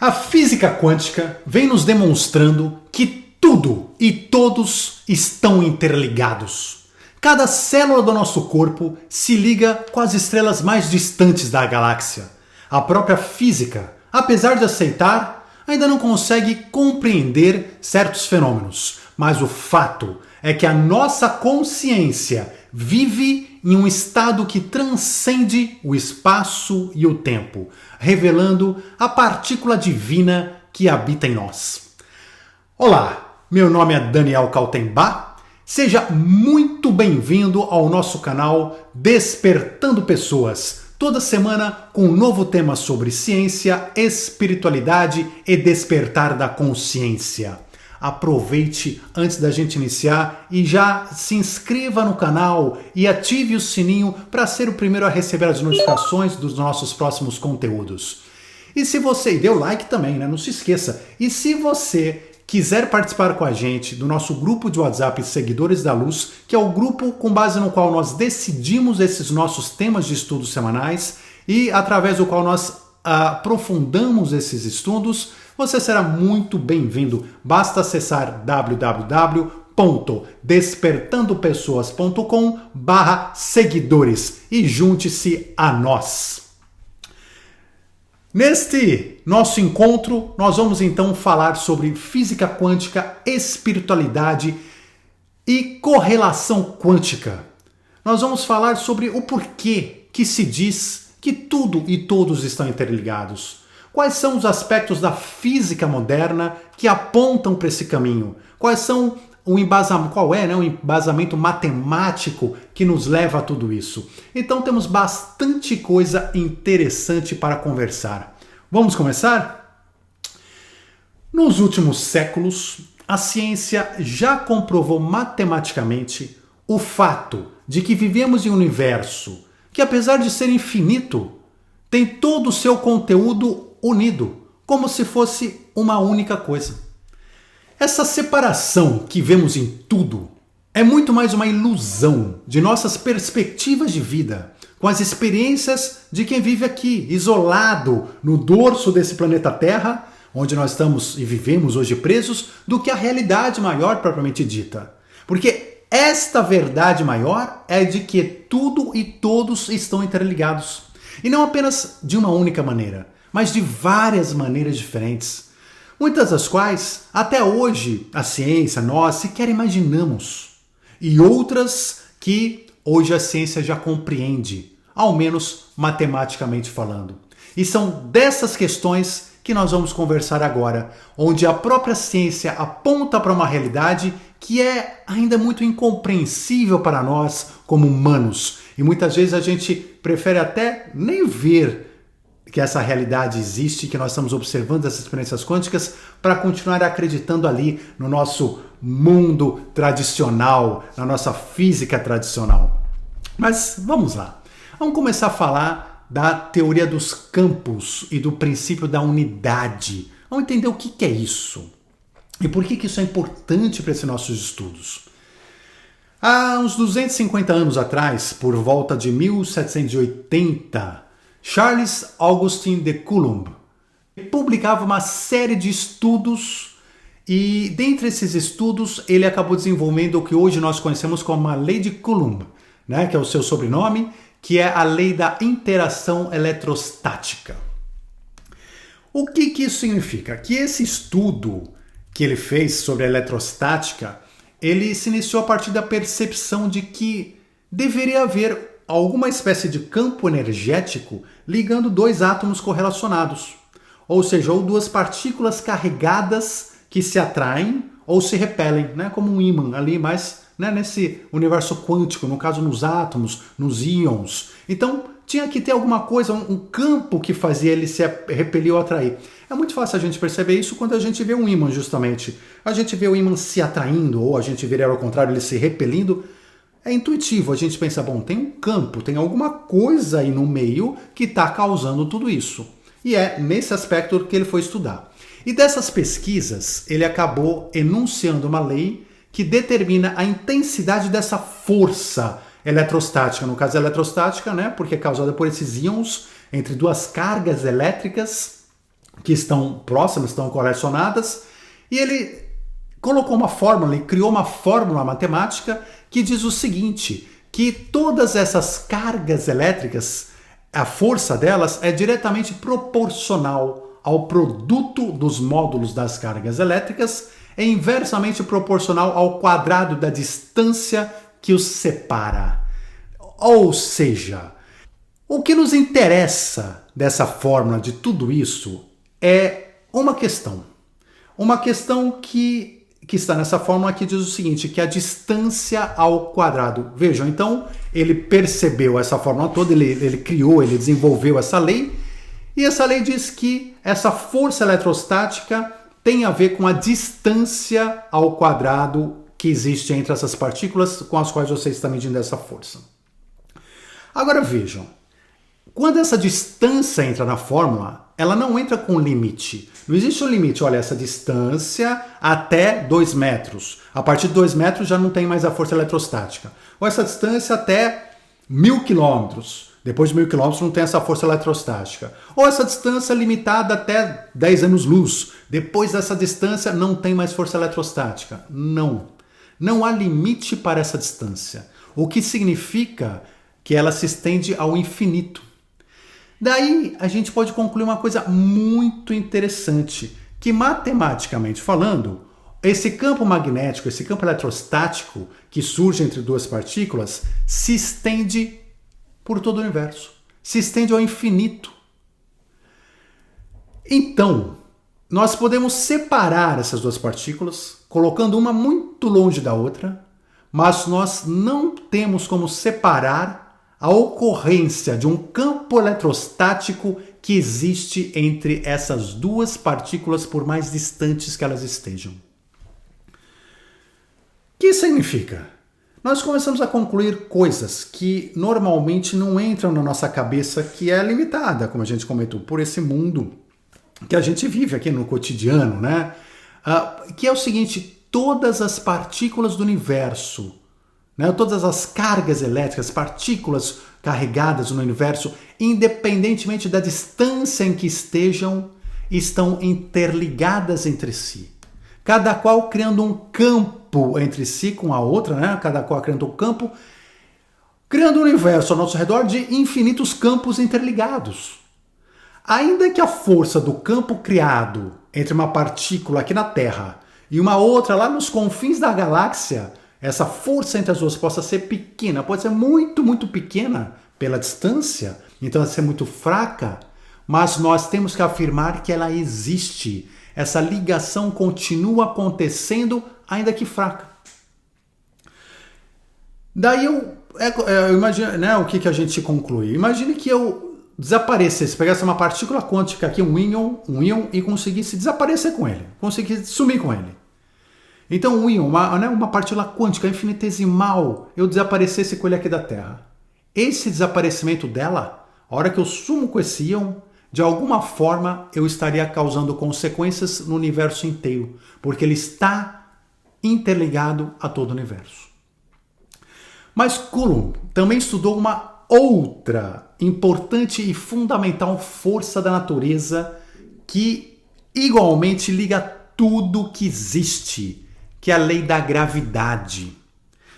A física quântica vem nos demonstrando que tudo e todos estão interligados. Cada célula do nosso corpo se liga com as estrelas mais distantes da galáxia. A própria física, apesar de aceitar, ainda não consegue compreender certos fenômenos. Mas o fato é que a nossa consciência vive em um estado que transcende o espaço e o tempo, revelando a partícula divina que habita em nós. Olá, meu nome é Daniel Kaltenbach. Seja muito bem-vindo ao nosso canal Despertando Pessoas. Toda semana com um novo tema sobre ciência, espiritualidade e despertar da consciência. Aproveite antes da gente iniciar e já se inscreva no canal e ative o sininho para ser o primeiro a receber as notificações dos nossos próximos conteúdos. E se você deu like também, né? Não se esqueça. E se você quiser participar com a gente do nosso grupo de WhatsApp Seguidores da Luz, que é o grupo com base no qual nós decidimos esses nossos temas de estudos semanais e através do qual nós aprofundamos esses estudos, você será muito bem-vindo. Basta acessar www.despertandopessoas.com/seguidores e junte-se a nós. Neste nosso encontro, nós vamos então falar sobre física quântica, espiritualidade e correlação quântica. Nós vamos falar sobre o porquê que se diz que tudo e todos estão interligados. Quais são os aspectos da física moderna que apontam para esse caminho? Qual é o embasamento matemático que nos leva a tudo isso? Então temos bastante coisa interessante para conversar. Vamos começar? Nos últimos séculos, a ciência já comprovou matematicamente o fato de que vivemos em um universo que, apesar de ser infinito, tem todo o seu conteúdo unido, como se fosse uma única coisa. Essa separação que vemos em tudo é muito mais uma ilusão de nossas perspectivas de vida, com as experiências de quem vive aqui, isolado no dorso desse planeta Terra, onde nós estamos e vivemos hoje presos, do que a realidade maior propriamente dita. Porque esta verdade maior é de que tudo e todos estão interligados. E não apenas de uma única maneira, mas de várias maneiras diferentes. Muitas das quais, até hoje, a ciência, nós sequer imaginamos. E outras que hoje a ciência já compreende, ao menos matematicamente falando. E são dessas questões que nós vamos conversar agora, onde a própria ciência aponta para uma realidade que é ainda muito incompreensível para nós como humanos. E muitas vezes a gente prefere até nem ver que essa realidade existe, que nós estamos observando essas experiências quânticas para continuar acreditando ali no nosso mundo tradicional, na nossa física tradicional. Mas vamos lá. Vamos começar a falar da teoria dos campos e do princípio da unidade. Vamos entender o que é isso e por que isso é importante para esses nossos estudos. Há uns 250 anos atrás, por volta de 1780, Charles Augustin de Coulomb publicava uma série de estudos e, dentre esses estudos, ele acabou desenvolvendo o que hoje nós conhecemos como a Lei de Coulomb, né, que é o seu sobrenome, que é a Lei da Interação Eletrostática. O que isso significa? Que esse estudo que ele fez sobre a eletrostática, ele se iniciou a partir da percepção de que deveria haver alguma espécie de campo energético ligando dois átomos correlacionados, ou seja, ou duas partículas carregadas que se atraem ou se repelem, né, como um ímã ali, mas nesse universo quântico, no caso nos átomos, nos íons. Então tinha que ter alguma coisa, um campo que fazia ele se repelir ou atrair. É muito fácil a gente perceber isso quando a gente vê um ímã, justamente. A gente vê o ímã se atraindo ou a gente vê, ao contrário, ele se repelindo. É intuitivo, a gente pensa, bom, tem um campo, tem alguma coisa aí no meio que está causando tudo isso. E é nesse aspecto que ele foi estudar. E dessas pesquisas, ele acabou enunciando uma lei que determina a intensidade dessa força eletrostática. No caso, eletrostática, né, porque é causada por esses íons entre duas cargas elétricas que estão próximas, estão correlacionadas, e ele colocou uma fórmula, ele criou uma fórmula matemática que diz o seguinte, que todas essas cargas elétricas, a força delas é diretamente proporcional ao produto dos módulos das cargas elétricas e inversamente proporcional ao quadrado da distância que os separa. Ou seja, o que nos interessa dessa fórmula, de tudo isso, é uma questão. Uma questão que está nessa fórmula que diz o seguinte, que a distância ao quadrado. Vejam, então, ele percebeu essa fórmula toda, ele criou, ele desenvolveu essa lei, e essa lei diz que essa força eletrostática tem a ver com a distância ao quadrado que existe entre essas partículas com as quais você está medindo essa força. Agora vejam, quando essa distância entra na fórmula, ela não entra com limite. Não existe um limite, olha, essa distância até 2 metros. A partir de 2 metros já não tem mais a força eletrostática. Ou essa distância até 1000 quilômetros. Depois de 1000 quilômetros não tem essa força eletrostática. Ou essa distância limitada até 10 anos-luz. Depois dessa distância não tem mais força eletrostática. Não. Não há limite para essa distância. O que significa que ela se estende ao infinito. Daí a gente pode concluir uma coisa muito interessante, que matematicamente falando, esse campo magnético, esse campo eletrostático que surge entre duas partículas, se estende por todo o universo, se estende ao infinito. Então, nós podemos separar essas duas partículas, colocando uma muito longe da outra, mas nós não temos como separar a ocorrência de um campo eletrostático que existe entre essas duas partículas por mais distantes que elas estejam. O que significa? Nós começamos a concluir coisas que normalmente não entram na nossa cabeça, que é limitada, como a gente comentou, por esse mundo que a gente vive aqui no cotidiano, né? Que é o seguinte, todas as partículas do universo, né, todas as cargas elétricas, partículas carregadas no universo, independentemente da distância em que estejam, estão interligadas entre si. Cada qual criando um campo entre si com a outra, né? Cada qual criando um campo, criando um universo ao nosso redor de infinitos campos interligados. Ainda que a força do campo criado entre uma partícula aqui na Terra e uma outra lá nos confins da galáxia, essa força entre as duas possa ser pequena, pode ser muito, muito pequena pela distância, então ela ser muito fraca, mas nós temos que afirmar que ela existe. Essa ligação continua acontecendo, ainda que fraca. Daí eu imagino, né, o que a gente conclui? Imagine que eu desaparecesse, pegasse uma partícula quântica aqui, um íon, e conseguisse desaparecer com ele, conseguisse sumir com ele. Então um íon, uma partícula quântica infinitesimal, eu desaparecesse com ele aqui da Terra. Esse desaparecimento dela, a hora que eu sumo com esse íon, de alguma forma eu estaria causando consequências no universo inteiro, porque ele está interligado a todo o universo. Mas Coulomb também estudou uma outra importante e fundamental força da natureza que igualmente liga tudo que existe, que é a lei da gravidade.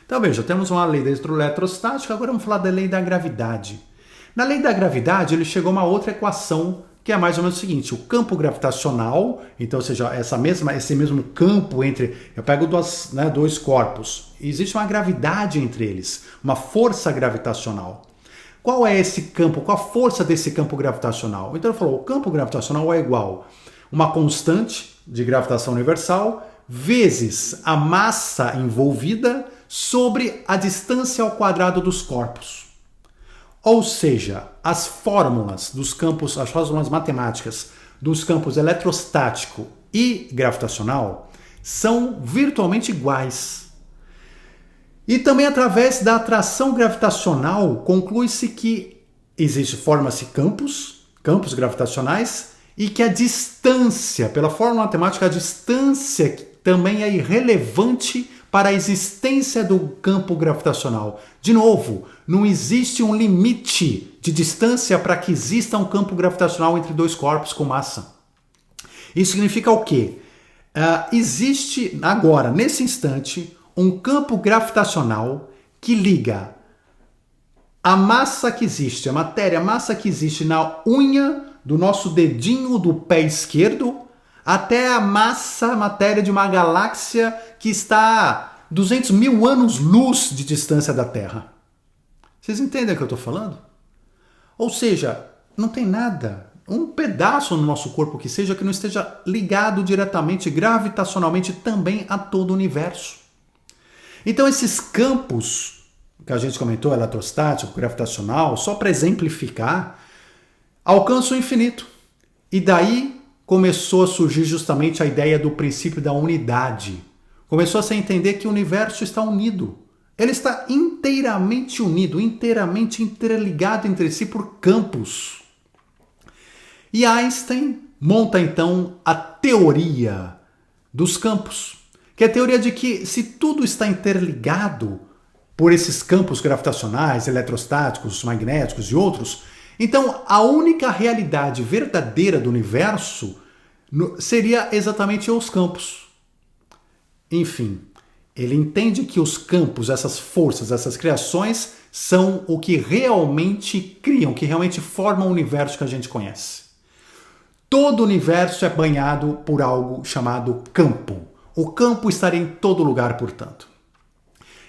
Então veja, temos uma lei da eletrostática, agora vamos falar da lei da gravidade. Na lei da gravidade, ele chegou a uma outra equação que é mais ou menos o seguinte, o campo gravitacional, então, ou seja, esse mesmo campo entre, eu pego dois corpos, existe uma gravidade entre eles, uma força gravitacional. Qual é esse campo? Qual a força desse campo gravitacional? Então ele falou, o campo gravitacional é igual a uma constante de gravitação universal vezes a massa envolvida sobre a distância ao quadrado dos corpos. Ou seja, as fórmulas dos campos, as fórmulas matemáticas dos campos eletrostático e gravitacional são virtualmente iguais. E também através da atração gravitacional conclui-se que forma-se campos gravitacionais e que a distância, pela fórmula matemática, a distância também é irrelevante para a existência do campo gravitacional. De novo, não existe um limite de distância para que exista um campo gravitacional entre dois corpos com massa. Isso significa o quê? Existe agora, nesse instante, um campo gravitacional que liga a massa que existe, a matéria, a massa que existe na unha do nosso dedinho do pé esquerdo até a massa, a matéria de uma galáxia que está a 200 mil anos-luz de distância da Terra. Vocês entendem o que eu estou falando? Ou seja, não tem nada, um pedaço no nosso corpo que seja que não esteja ligado diretamente, gravitacionalmente também a todo o universo. Então esses campos que a gente comentou, eletrostático, gravitacional, só para exemplificar, alcançam o infinito. E daí começou a surgir justamente a ideia do princípio da unidade. Começou a se entender que o universo está unido. Ele está inteiramente unido, inteiramente interligado entre si por campos. E Einstein monta então a teoria dos campos, que é a teoria de que se tudo está interligado por esses campos gravitacionais, eletrostáticos, magnéticos e outros, então a única realidade verdadeira do universo seria exatamente os campos. Enfim, ele entende que os campos, essas forças, essas criações são o que realmente criam, que realmente formam o universo que a gente conhece. Todo o universo é banhado por algo chamado campo. O campo estaria em todo lugar, portanto.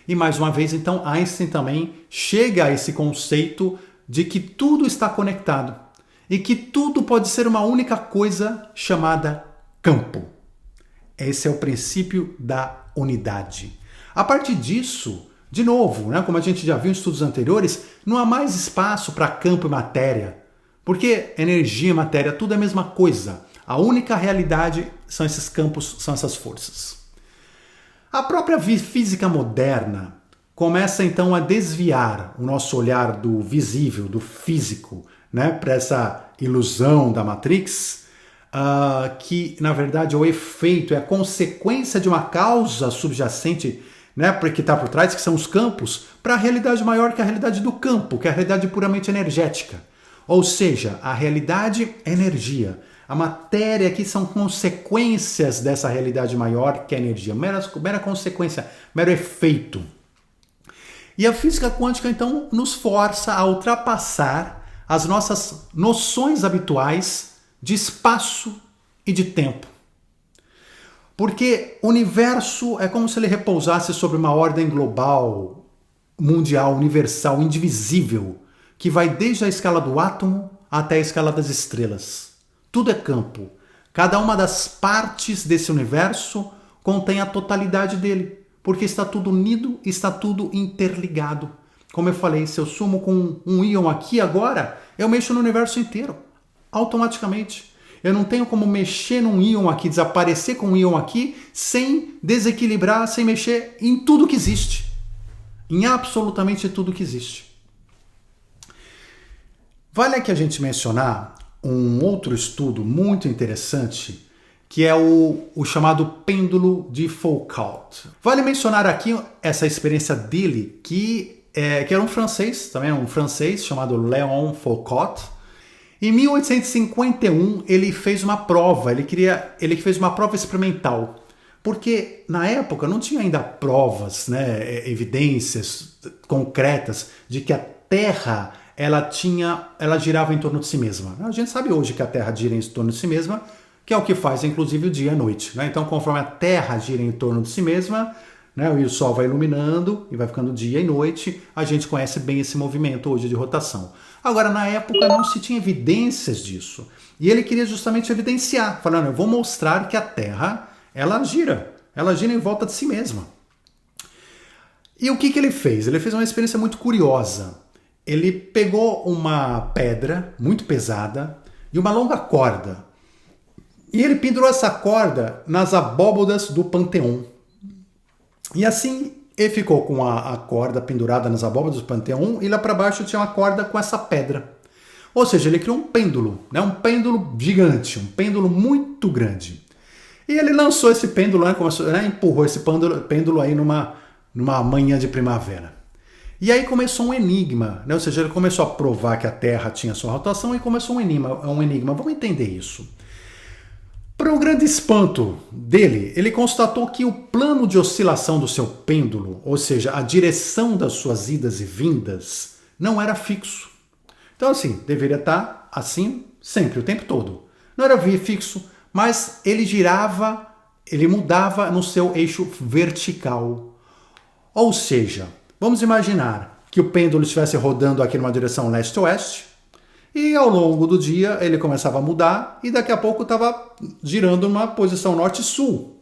E mais uma vez, então, Einstein também chega a esse conceito de que tudo está conectado e que tudo pode ser uma única coisa chamada campo. Esse é o princípio da unidade. A partir disso, de novo, como a gente já viu em estudos anteriores, não há mais espaço para campo e matéria, porque energia e matéria, tudo é a mesma coisa. A única realidade são esses campos, são essas forças. A própria física moderna começa então a desviar o nosso olhar do visível, do físico, para essa ilusão da Matrix, que na verdade é o efeito, é a consequência de uma causa subjacente, que está por trás, que são os campos, para a realidade maior que a realidade do campo, que é a realidade puramente energética. Ou seja, a realidade é energia. A matéria aqui são consequências dessa realidade maior que é a energia, mera consequência, mero efeito. E a física quântica, então, nos força a ultrapassar as nossas noções habituais de espaço e de tempo. Porque o universo é como se ele repousasse sobre uma ordem global, mundial, universal, indivisível, que vai desde a escala do átomo até a escala das estrelas. Tudo é campo. Cada uma das partes desse universo contém a totalidade dele, porque está tudo unido, está tudo interligado. Como eu falei, se eu sumo com um íon aqui agora, eu mexo no universo inteiro, automaticamente. Eu não tenho como mexer num íon aqui, desaparecer com um íon aqui, sem desequilibrar, sem mexer em tudo que existe. Em absolutamente tudo que existe. Vale aqui a gente mencionar um outro estudo muito interessante, que é o chamado pêndulo de Foucault. Vale mencionar aqui essa experiência dele, que era um francês, também um francês chamado Léon Foucault. Em 1851 ele fez uma prova, ele fez uma prova experimental, porque na época não tinha ainda provas, evidências concretas de que a Terra ela girava em torno de si mesma. A gente sabe hoje que a Terra gira em torno de si mesma, que é o que faz inclusive o dia e a noite. Então, conforme a Terra gira em torno de si mesma, e o Sol vai iluminando e vai ficando dia e noite, a gente conhece bem esse movimento hoje de rotação. Agora, na época não se tinha evidências disso. E ele queria justamente evidenciar, falando, eu vou mostrar que a Terra, ela gira em volta de si mesma. E o que ele fez? Ele fez uma experiência muito curiosa. Ele pegou uma pedra muito pesada e uma longa corda. E ele pendurou essa corda nas abóbodas do Panteão. E assim ele ficou com a corda pendurada nas abóbodas do Panteão e lá para baixo tinha uma corda com essa pedra. Ou seja, ele criou um pêndulo, um pêndulo gigante, um pêndulo muito grande. E ele lançou esse pêndulo, empurrou esse pêndulo aí numa manhã de primavera. E aí começou um enigma, ou seja, ele começou a provar que a Terra tinha sua rotação e começou um enigma. Vamos entender isso. Para o grande espanto dele, ele constatou que o plano de oscilação do seu pêndulo, ou seja, a direção das suas idas e vindas, não era fixo. Então, assim, deveria estar assim sempre, o tempo todo. Não era fixo, mas ele girava, ele mudava no seu eixo vertical. Ou seja, vamos imaginar que o pêndulo estivesse rodando aqui numa direção leste-oeste, e ao longo do dia ele começava a mudar e daqui a pouco estava girando numa posição norte-sul.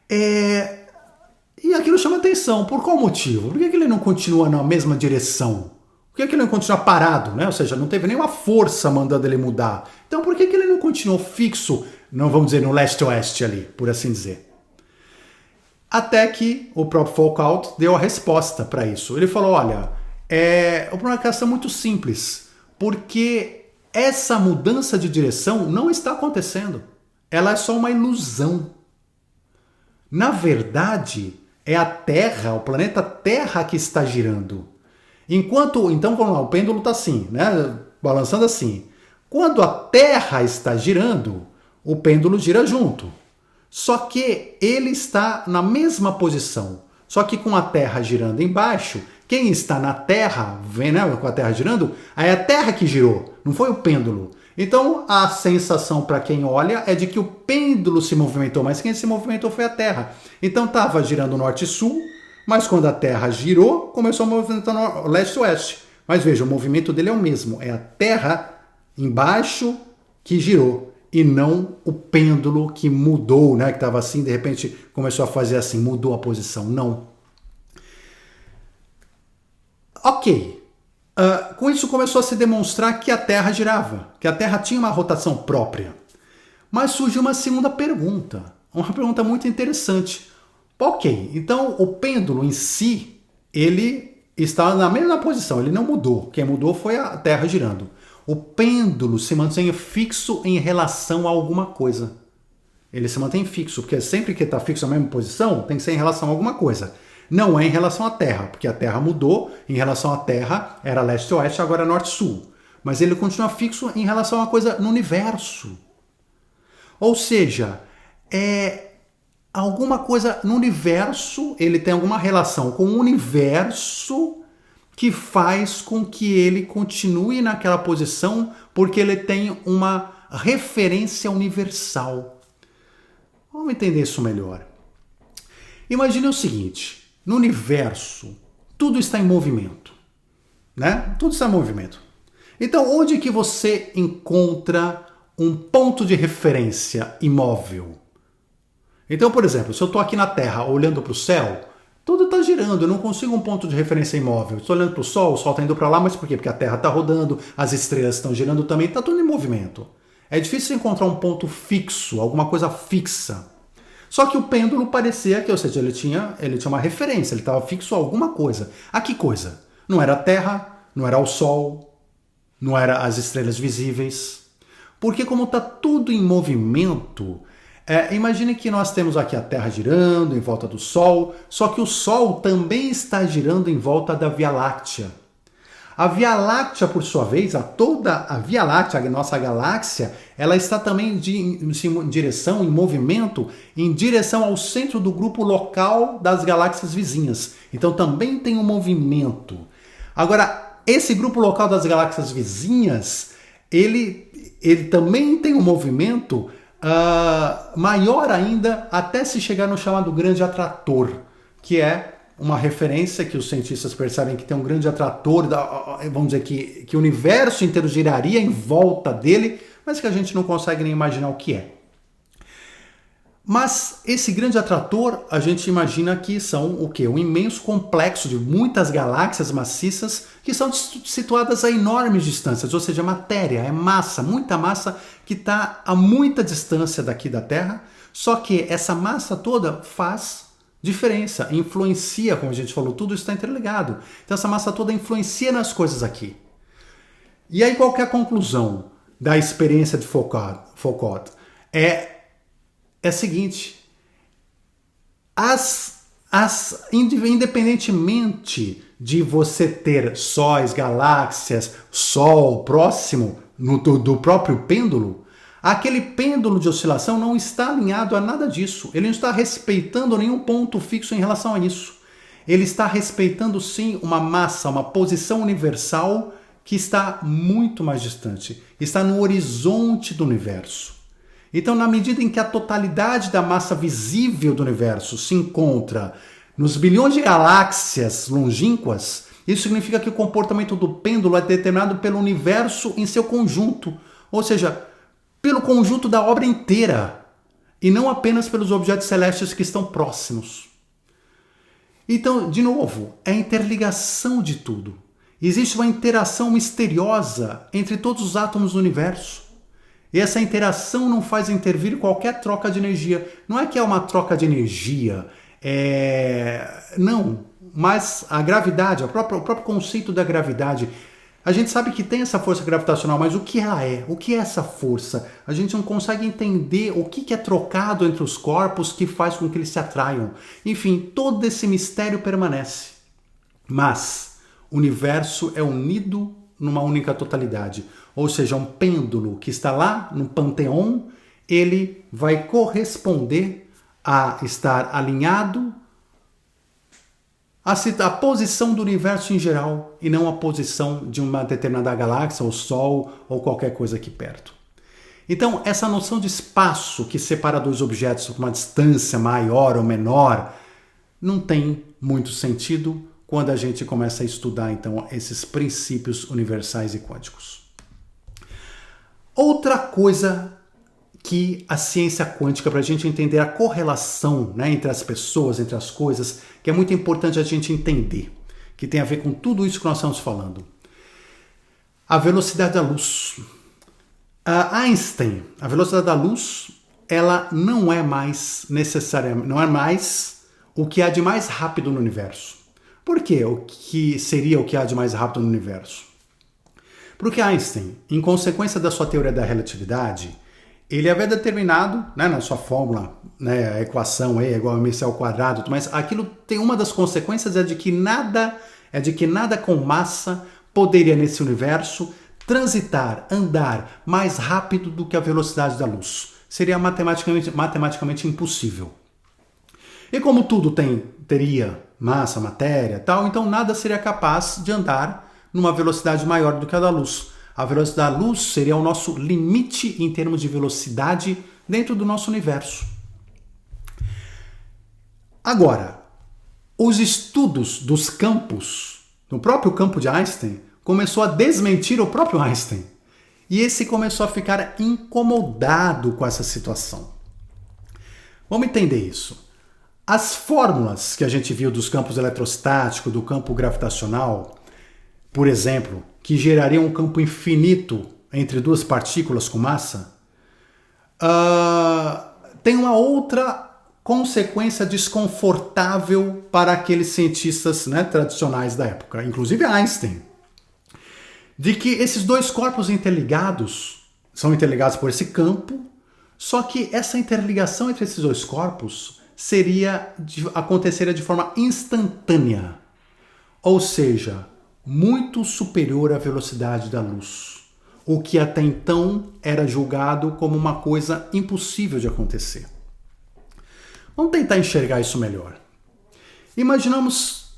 E aquilo chama atenção. Por qual motivo? Por que ele não continua na mesma direção? Por que ele não continua parado, né? Ou seja, não teve nenhuma força mandando ele mudar. Então por que ele não continuou fixo, não vamos dizer no leste-oeste ali, por assim dizer? Até que o próprio Foucault deu a resposta para isso. Ele falou, olha, uma questão muito simples. Porque essa mudança de direção não está acontecendo. Ela é só uma ilusão. Na verdade, é a Terra, o planeta Terra que está girando. Então, vamos lá, o pêndulo está assim, né? Balançando assim. Quando a Terra está girando, o pêndulo gira junto. Só que ele está na mesma posição. Só que com a Terra girando embaixo, quem está na Terra, vem, né, com a Terra girando, aí é a Terra que girou, não foi o pêndulo. Então a sensação para quem olha é de que o pêndulo se movimentou, mas quem se movimentou foi a Terra. Então estava girando norte e sul, mas quando a Terra girou, começou a movimentar leste-oeste. Mas veja, o movimento dele é o mesmo, é a Terra embaixo que girou. E não o pêndulo que mudou, né? Que estava assim, de repente começou a fazer assim, mudou a posição. Não. Ok. Com isso começou a se demonstrar que a Terra girava, que a Terra tinha uma rotação própria. Mas surgiu uma segunda pergunta, uma pergunta muito interessante. Ok, então o pêndulo em si, ele está na mesma posição, ele não mudou. Quem mudou foi a Terra girando. O pêndulo se mantém fixo em relação a alguma coisa. Ele se mantém fixo, porque sempre que está fixo na mesma posição, tem que ser em relação a alguma coisa. Não é em relação à Terra, porque a Terra mudou, em relação à Terra era leste-oeste, agora é norte-sul. Mas ele continua fixo em relação a uma coisa no universo. Ou seja, alguma coisa no universo, ele tem alguma relação com o universo que faz com que ele continue naquela posição porque ele tem uma referência universal. Vamos entender isso melhor. Imagine o seguinte, no universo, tudo está em movimento, né? Tudo está em movimento. Então, onde que você encontra um ponto de referência imóvel? Então, por exemplo, se eu estou aqui na Terra olhando para o céu, tudo está girando, eu não consigo um ponto de referência imóvel. Estou olhando para o Sol está indo para lá, mas por quê? Porque a Terra está rodando, as estrelas estão girando também, está tudo em movimento. É difícil encontrar um ponto fixo, alguma coisa fixa. Só que o pêndulo parecia que, ou seja, ele tinha uma referência, ele estava fixo a alguma coisa. A que coisa? Não era a Terra, não era o Sol, não era as estrelas visíveis. Porque como está tudo em movimento, imagine que nós temos aqui a Terra girando em volta do Sol, só que o Sol também está girando em volta da Via Láctea. A Via Láctea, por sua vez, toda a Via Láctea, a nossa galáxia, ela está também em direção, em movimento, em direção ao centro do grupo local das galáxias vizinhas. Então também tem um movimento. Agora, esse grupo local das galáxias vizinhas, ele também tem um movimento maior ainda, até se chegar no chamado grande atrator, que é uma referência que os cientistas percebem que tem um grande atrator, vamos dizer que o universo inteiro giraria em volta dele, mas que a gente não consegue nem imaginar o que é. Mas esse grande atrator, a gente imagina que são o quê? Um imenso complexo de muitas galáxias maciças que são situadas a enormes distâncias, ou seja, matéria, é massa, muita massa que está a muita distância daqui da Terra, só que essa massa toda faz diferença, influencia, como a gente falou, tudo está interligado. Então essa massa toda influencia nas coisas aqui. E aí qual que é a conclusão da experiência de Foucault? É a seguinte, independentemente de você ter sóis, galáxias, Sol próximo do próprio pêndulo, Aquele pêndulo de oscilação não está alinhado a nada disso. Ele não está respeitando nenhum ponto fixo em relação a isso. Ele está respeitando sim uma massa, uma posição universal que está muito mais distante. Está no horizonte do universo. Então, na medida em que a totalidade da massa visível do universo se encontra nos bilhões de galáxias longínquas, isso significa que o comportamento do pêndulo é determinado pelo universo em seu conjunto, ou seja, pelo conjunto da obra inteira, e não apenas pelos objetos celestes que estão próximos. Então, de novo, é a interligação de tudo. Existe uma interação misteriosa entre todos os átomos do universo. E essa interação não faz intervir qualquer troca de energia. Não é que é uma troca de energia, não, mas a gravidade, o próprio conceito da gravidade. A gente sabe que tem essa força gravitacional, mas o que ela é? O que é essa força? A gente não consegue entender o que é trocado entre os corpos que faz com que eles se atraiam. Enfim, todo esse mistério permanece. Mas o universo é unido numa única totalidade. Ou seja, um pêndulo que está lá no panteão, ele vai corresponder a estar alinhado a posição do universo em geral e não a posição de uma determinada galáxia, ou Sol, ou qualquer coisa aqui perto. Então, essa noção de espaço que separa dois objetos com uma distância maior ou menor não tem muito sentido quando a gente começa a estudar, então, esses princípios universais e quânticos. Outra coisa que a ciência quântica, para a gente entender a correlação, né, entre as pessoas, entre as coisas, que é muito importante a gente entender, que tem a ver com tudo isso que nós estamos falando. A velocidade da luz. Einstein, a velocidade da luz, ela não é mais necessariamente, não é mais o que há de mais rápido no universo. Por quê? O que seria o que há de mais rápido no universo? Porque Einstein, em consequência da sua teoria da relatividade, ele havia determinado, né, na sua fórmula, né, a equação E igual a mc ao quadrado, mas aquilo tem uma das consequências é de que nada com massa poderia nesse universo transitar, andar mais rápido do que a velocidade da luz. Seria matematicamente impossível. E como tudo teria massa, matéria, tal, então nada seria capaz de andar numa velocidade maior do que a da luz. A velocidade da luz seria o nosso limite em termos de velocidade dentro do nosso universo. Agora, os estudos dos campos, no próprio campo de Einstein, começou a desmentir o próprio Einstein. E esse começou a ficar incomodado com essa situação. Vamos entender isso. As fórmulas que a gente viu dos campos eletrostáticos, do campo gravitacional, por exemplo, que geraria um campo infinito entre duas partículas com massa, tem uma outra consequência desconfortável para aqueles cientistas, né, tradicionais da época, inclusive Einstein, de que esses dois corpos são interligados por esse campo, só que essa interligação entre esses dois corpos aconteceria de forma instantânea, ou seja, muito superior à velocidade da luz, o que até então era julgado como uma coisa impossível de acontecer. Vamos tentar enxergar isso melhor. Imaginamos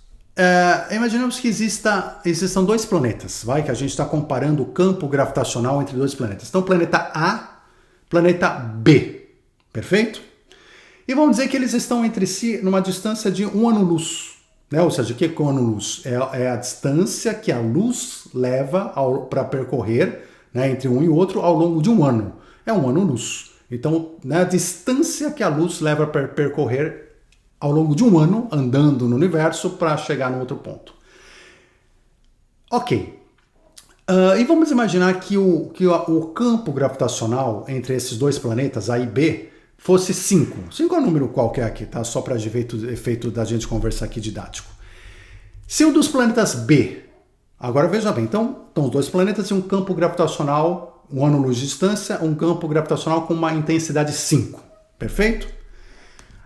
que existam dois planetas, que a gente está comparando o campo gravitacional entre dois planetas. Então, planeta A, planeta B, perfeito? E vamos dizer que eles estão entre si numa distância de 1 ano-luz. Né? Ou seja, o que é um ano-luz? É a distância que a luz leva para percorrer, né, entre um e outro ao longo de um ano. É 1 ano-luz. Então, né, a distância que a luz leva para percorrer ao longo de um ano, andando no universo, para chegar no outro ponto. Ok. E vamos imaginar que o campo gravitacional entre esses dois planetas, A e B, fosse 5. 5 é um número qualquer aqui, tá? Só para efeito da gente conversar aqui didático. Se um dos planetas B, agora veja bem, então os dois planetas têm um campo gravitacional, 1 ano-luz de distância, um campo gravitacional com uma intensidade 5, perfeito?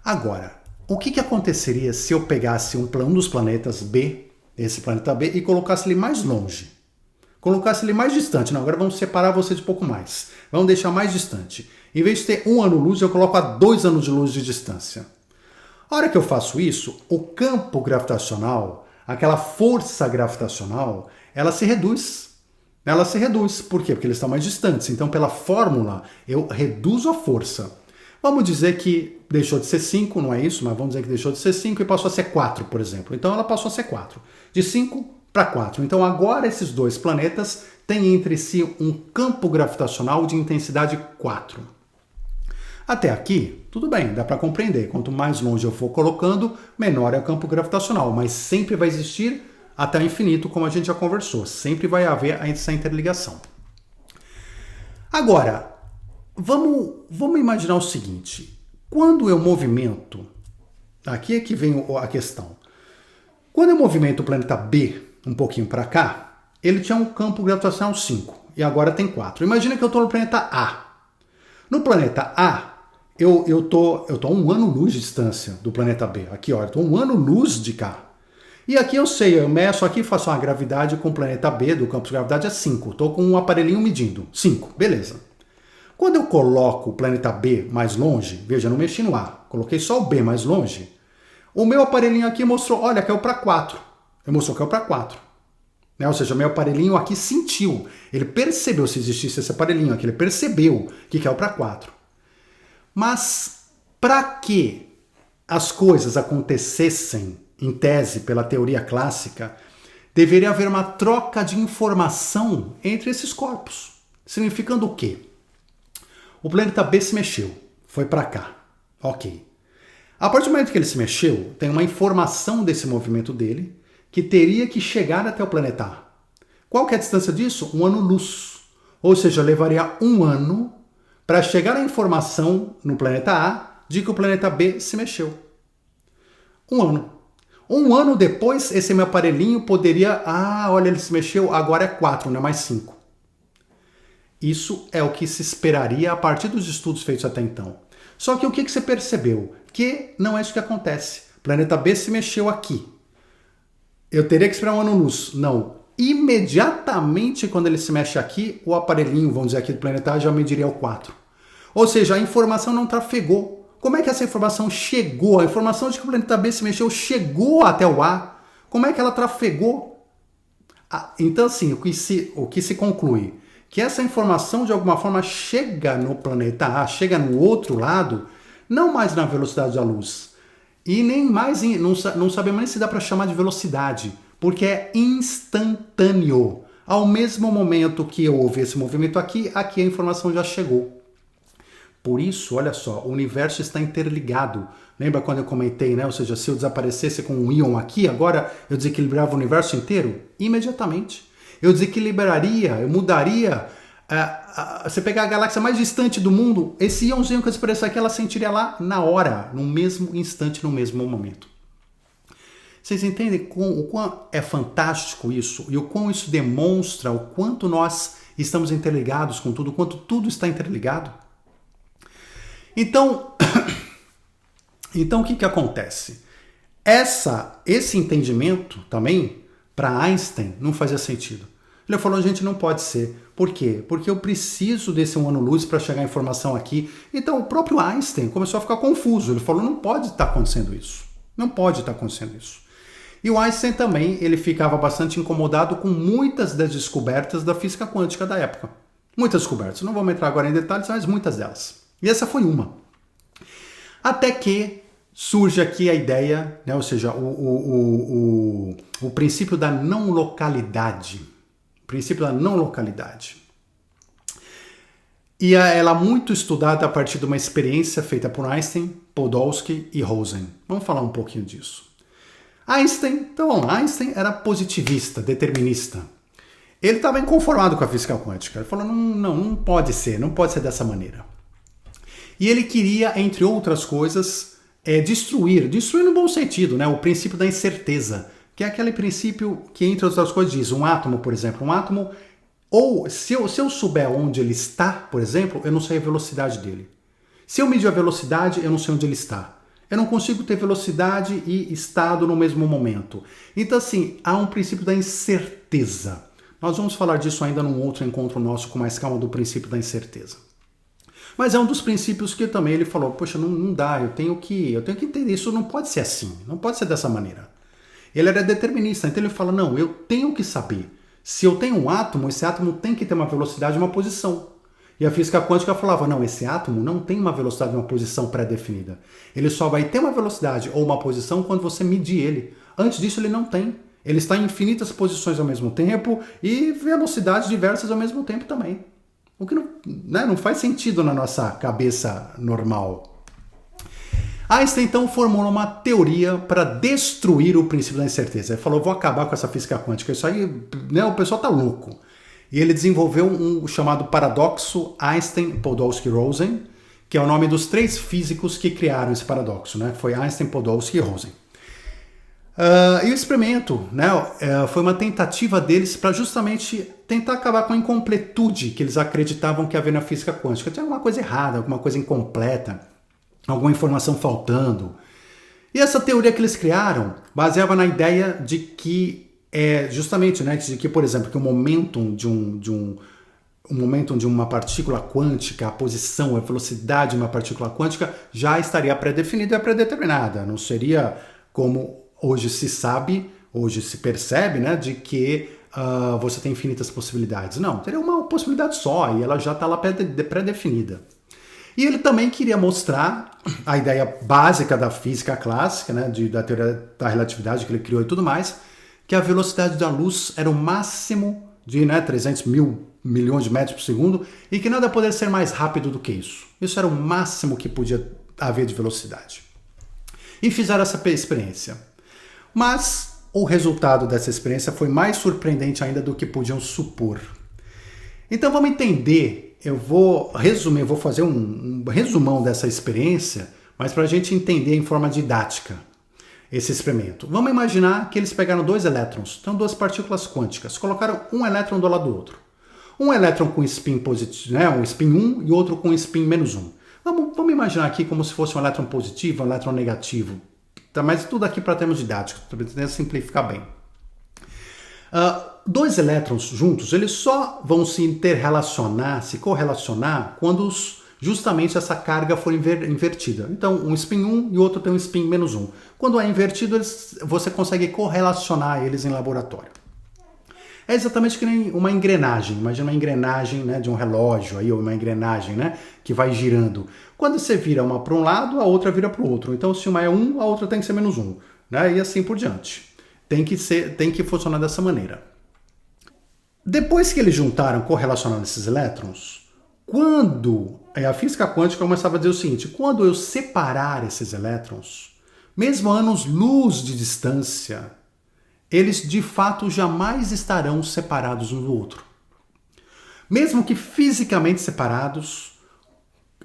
Agora, o que aconteceria se eu pegasse um dos planetas B, esse planeta B, e colocasse ele mais longe? colocasse ele mais distante, não, agora vamos separar vocês um pouco mais. Vamos deixar mais distante. Em vez de ter 1 ano-luz, eu coloco a 2 anos de luz de distância. A hora que eu faço isso, o campo gravitacional, aquela força gravitacional, ela se reduz. Ela se reduz. Por quê? Porque eles estão mais distantes. Então, pela fórmula, eu reduzo a força. Vamos dizer que deixou de ser 5, não é isso, mas vamos dizer que deixou de ser 5 e passou a ser 4, por exemplo. Então, ela passou a ser 4. De 5 para 4. Então, agora esses dois planetas têm entre si um campo gravitacional de intensidade 4. Até aqui, tudo bem, dá para compreender. Quanto mais longe eu for colocando, menor é o campo gravitacional, mas sempre vai existir até o infinito, como a gente já conversou. Sempre vai haver essa interligação. Agora, vamos imaginar o seguinte. Quando eu movimento, aqui é que vem a questão. Quando eu movimento o planeta B um pouquinho para cá, ele tinha um campo gravitacional 5 e agora tem 4. Imagina que eu estou no planeta A. No planeta A, eu tô a 1 ano-luz de distância do planeta B. Aqui, ó, eu tô 1 ano-luz de cá. E aqui eu sei, eu meço aqui, faço uma gravidade com o planeta B, do campo de gravidade é 5. Estou com um aparelhinho medindo. 5, beleza. Quando eu coloco o planeta B mais longe, veja, não mexi no A, coloquei só o B mais longe, o meu aparelhinho aqui mostrou, olha, caiu para 4. Ele mostrou que caiu para 4. Né? Ou seja, meu aparelhinho aqui sentiu. Ele percebeu, se existisse esse aparelhinho aqui, ele percebeu que caiu para 4. Mas para que as coisas acontecessem, em tese, pela teoria clássica, deveria haver uma troca de informação entre esses corpos. Significando o quê? O planeta B se mexeu, foi para cá. Ok. A partir do momento que ele se mexeu, tem uma informação desse movimento dele que teria que chegar até o planeta A. Qual que é a distância disso? 1 ano-luz. Ou seja, levaria 1 ano para chegar a informação no planeta A de que o planeta B se mexeu. 1 ano. 1 ano depois, esse meu aparelhinho poderia... Ah, olha, ele se mexeu, agora é 4, não é mais 5. Isso é o que se esperaria a partir dos estudos feitos até então. Só que o que você percebeu? Que não é isso que acontece. O planeta B se mexeu aqui. Eu teria que esperar 1 ano-luz? Não. Imediatamente quando ele se mexe aqui, o aparelhinho, vamos dizer aqui do planeta A, já mediria o 4. Ou seja, a informação não trafegou. Como é que essa informação chegou? A informação de que o planeta B se mexeu chegou até o A. Como é que ela trafegou? Então, assim, o que se conclui? Que essa informação, de alguma forma, chega no planeta A, chega no outro lado, não mais na velocidade da luz. E nem mais, não sabemos nem se dá para chamar de velocidade, porque é instantâneo. Ao mesmo momento que houve esse movimento aqui a informação já chegou. Por isso, olha só, o universo está interligado. Lembra quando eu comentei, né? Ou seja, se eu desaparecesse com um íon aqui, agora eu desequilibrava o universo inteiro? Imediatamente. Eu desequilibraria, eu mudaria. Você pegar a galáxia mais distante do mundo, esse íonzinho que eu desaparecer aqui, ela sentiria lá na hora, no mesmo instante, no mesmo momento. Vocês entendem o quão é fantástico isso? E o quão isso demonstra o quanto nós estamos interligados com tudo, o quanto tudo está interligado? Então o que acontece? Esse entendimento também, para Einstein, não fazia sentido. Ele falou, gente, não pode ser. Por quê? Porque eu preciso desse 1 ano-luz para chegar a informação aqui. Então o próprio Einstein começou a ficar confuso. Ele falou, não pode estar acontecendo isso. Não pode estar acontecendo isso. E o Einstein também, ele ficava bastante incomodado com muitas das descobertas da física quântica da época. Muitas descobertas. Não vamos entrar agora em detalhes, mas muitas delas. E essa foi uma. Até que surge aqui a ideia, né, ou seja, o princípio da não localidade. O princípio da não localidade. E ela é muito estudada a partir de uma experiência feita por Einstein, Podolsky e Rosen. Vamos falar um pouquinho disso. Einstein era positivista, determinista. Ele estava inconformado com a física quântica. Ele falou, não pode ser dessa maneira. E ele queria, entre outras coisas, destruir no bom sentido, né? O princípio da incerteza, que é aquele princípio que, entre outras coisas, diz, um átomo, por exemplo, ou se eu souber onde ele está, por exemplo, eu não sei a velocidade dele. Se eu medir a velocidade, eu não sei onde ele está. Eu não consigo ter velocidade e estado no mesmo momento. Então, assim, há um princípio da incerteza. Nós vamos falar disso ainda num outro encontro nosso com mais calma do princípio da incerteza. Mas é um dos princípios que também ele falou, poxa, não dá, eu tenho que entender, isso não pode ser assim, não pode ser dessa maneira. Ele era determinista, então ele fala, não, eu tenho que saber. Se eu tenho um átomo, esse átomo tem que ter uma velocidade e uma posição. E a física quântica falava, não, esse átomo não tem uma velocidade e uma posição pré-definida. Ele só vai ter uma velocidade ou uma posição quando você medir ele. Antes disso ele não tem. Ele está em infinitas posições ao mesmo tempo e velocidades diversas ao mesmo tempo também. O que não faz sentido na nossa cabeça normal. Einstein, então, formulou uma teoria para destruir o princípio da incerteza. Ele falou, vou acabar com essa física quântica. Isso aí, o pessoal tá louco. E ele desenvolveu um chamado paradoxo Einstein-Podolsky-Rosen, que é o nome dos 3 físicos que criaram esse paradoxo, né? Foi Einstein, Podolsky e Rosen. E o experimento, foi uma tentativa deles para justamente tentar acabar com a incompletude que eles acreditavam que havia na física quântica. Tinha alguma coisa errada, alguma coisa incompleta, alguma informação faltando. E essa teoria que eles criaram baseava na ideia de que, de que, por exemplo, que o momentum de uma partícula quântica, a posição, a velocidade de uma partícula quântica já estaria pré-definida e pré-determinada. Não seria como hoje se sabe, hoje se percebe, de que você tem infinitas possibilidades. Não, teria uma possibilidade só e ela já está lá pré-definida. E ele também queria mostrar a ideia básica da física clássica, da teoria da relatividade que ele criou e tudo mais, que a velocidade da luz era o máximo de 300 mil milhões de metros por segundo e que nada poderia ser mais rápido do que isso. Isso era o máximo que podia haver de velocidade. E fizeram essa experiência. Mas o resultado dessa experiência foi mais surpreendente ainda do que podiam supor. Então vamos entender, eu vou fazer um resumão dessa experiência, mas para a gente entender em forma didática esse experimento. Vamos imaginar que eles pegaram 2 elétrons, então 2 partículas quânticas, colocaram um elétron do lado do outro. Um elétron com spin positivo, um spin 1 e outro com spin menos 1. Vamos imaginar aqui como se fosse um elétron positivo, um elétron negativo. Mas tudo aqui para termos didáticos, para tentar simplificar bem. 2 elétrons juntos, eles só vão se correlacionar quando justamente essa carga for invertida. Então, um spin 1 e o outro tem um spin menos 1. Quando é invertido, você consegue correlacionar eles em laboratório. É exatamente que nem uma engrenagem. Imagina uma engrenagem de um relógio, ou uma engrenagem que vai girando. Quando você vira uma para um lado, a outra vira para o outro. Então, se uma é 1, a outra tem que ser menos 1. E assim por diante. Tem que funcionar dessa maneira. Depois que eles correlacionando esses elétrons, quando a física quântica começava a dizer o seguinte, quando eu separar esses elétrons, mesmo a anos-luz de distância, eles de fato jamais estarão separados um do outro. Mesmo que fisicamente separados,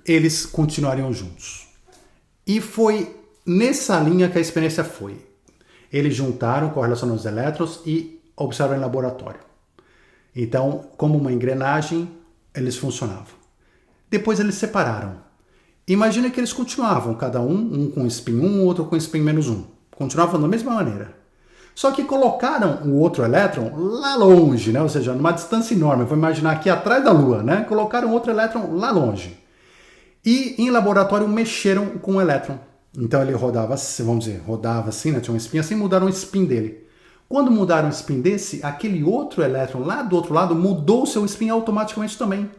eles continuariam juntos. E foi nessa linha que a experiência foi. Eles correlacionaram os elétrons e observaram em laboratório. Então, como uma engrenagem, eles funcionavam. Depois eles separaram. Imagina que eles continuavam, cada um com spin 1, outro com spin menos 1. Continuavam da mesma maneira. Só que colocaram o outro elétron lá longe, ou seja, numa distância enorme. Vou imaginar aqui atrás da Lua, Colocaram outro elétron lá longe. E em laboratório mexeram com o elétron. Então ele rodava assim, tinha um spin assim, mudaram o spin dele. Quando mudaram o spin desse, aquele outro elétron lá do outro lado mudou o seu spin automaticamente também.